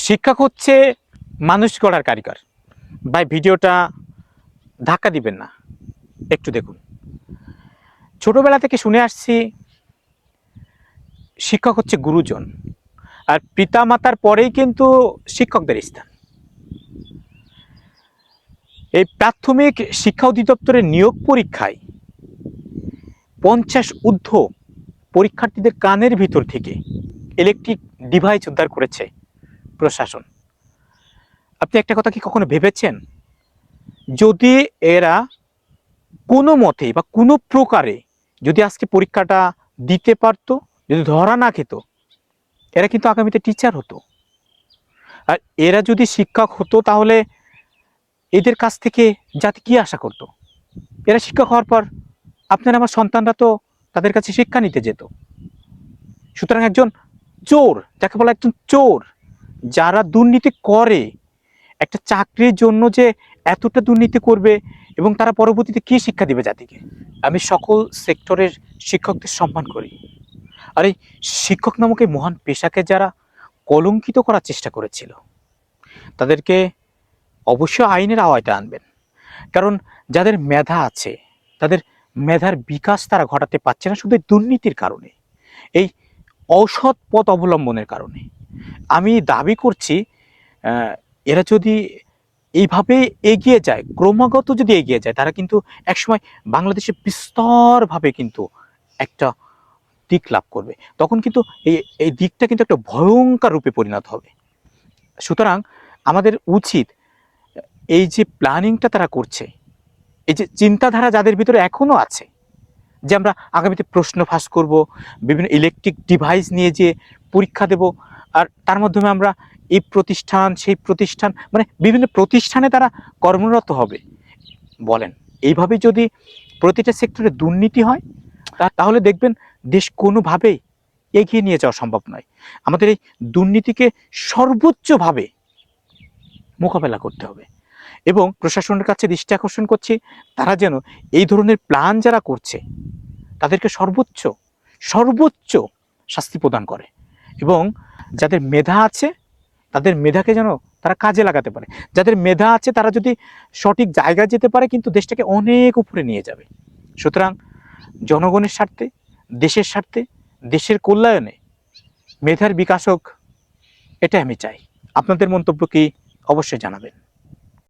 শিক্ষক হচ্ছে মানুষ গড়ার কারিগর। ভাই ভিডিওটা ধাক্কা দিবেন না, একটু দেখুন। ছোটবেলা থেকে শুনে আসছি শিক্ষক হচ্ছে গুরুজন, আর পিতা মাতার পরেই কিন্তু শিক্ষকদের স্থান। এই প্রাথমিক শিক্ষা অধিদপ্তরের নিয়োগ পরীক্ষায় 50 ঊর্ধ্ব পরীক্ষার্থীদের কানের ভিতর থেকে ইলেকট্রিক ডিভাইস উদ্ধার করেছে প্রশাসন। আপনি একটা কথা কি কখনো ভেবেছেন, যদি এরা কোনো মতেই বা কোনো প্রকারে যদি আজকে পরীক্ষাটা দিতে পারতো, যদি ধরা না খেত, এরা কিন্তু আগামীতে টিচার হতো। আর এরা যদি শিক্ষক হতো তাহলে এদের কাছ থেকে জাতি কি আশা করত? এরা শিক্ষক হওয়ার পর আপনার আমার সন্তানরা তো তাদের কাছে শিক্ষা নিতে যেত। সুতরাং একজন চোর, যাকে বলা একজন চোর, যারা দুর্নীতি করে, একটা চাকরির জন্য যে এতটা দুর্নীতি করবে এবং তারা পরবর্তীতে কি শিক্ষা দিবে জাতিকে? আমি সকল সেক্টরের শিক্ষকদের সম্মান করি, আর এই শিক্ষক নামক এই মহান পেশাকে যারা কলঙ্কিত করার চেষ্টা করেছিল তাদেরকে অবশ্যই আইনের আওতায় আনবেন। কারণ যাদের মেধা আছে, তাদের মেধার বিকাশ তারা ঘটাতে পারছে না শুধু দুর্নীতির কারণে, এই অসৎ পথ অবলম্বনের কারণে। আমি দাবি করছি এরা যদি এইভাবে এগিয়ে যায়, ক্রমাগত যদি এগিয়ে যায়, তারা কিন্তু একসময় বাংলাদেশে বিস্তরভাবে কিন্তু একটা দিক লাভ করবে। তখন কিন্তু এই দিকটা কিন্তু একটা ভয়ঙ্কর রূপে পরিণত হবে। সুতরাং আমাদের উচিত এই যে প্ল্যানিংটা তারা করছে, এই যে চিন্তাধারা যাদের ভিতরে এখনো আছে যে আমরা আগামীতে প্রশ্ন ফাঁস করব, বিভিন্ন ইলেকট্রিক ডিভাইস নিয়ে যে পরীক্ষা দেব, আর তার মাধ্যমে আমরা এই প্রতিষ্ঠান সেই প্রতিষ্ঠান, মানে বিভিন্ন প্রতিষ্ঠানে তারা কর্মরত হবে। বলেন, এইভাবে যদি প্রতিটা সেক্টরে দুর্নীতি হয় তাহলে দেখবেন দেশ কোনোভাবেই এগিয়ে নিয়ে যাওয়া সম্ভব নয়। আমাদের এই দুর্নীতিকে সর্বোচ্চভাবে মোকাবেলা করতে হবে এবং প্রশাসনের কাছে দৃষ্টি আকর্ষণ করছি, তারা যেন এই ধরনের প্ল্যান যারা করছে তাদেরকে সর্বোচ্চ শাস্তি প্রদান করে এবং যাদের মেধা আছে তাদের মেধাকে যেন তারা কাজে লাগাতে পারে। যাদের মেধা আছে তারা যদি সঠিক জায়গায় যেতে পারে, কিন্তু দেশটাকে অনেক উপরে নিয়ে যাবে। সুতরাং জনগণের স্বার্থে, দেশের স্বার্থে, দেশের কল্যাণে মেধার বিকাশ হোক, এটা আমি চাই। আপনাদের মন্তব্য কি অবশ্যই জানাবেন।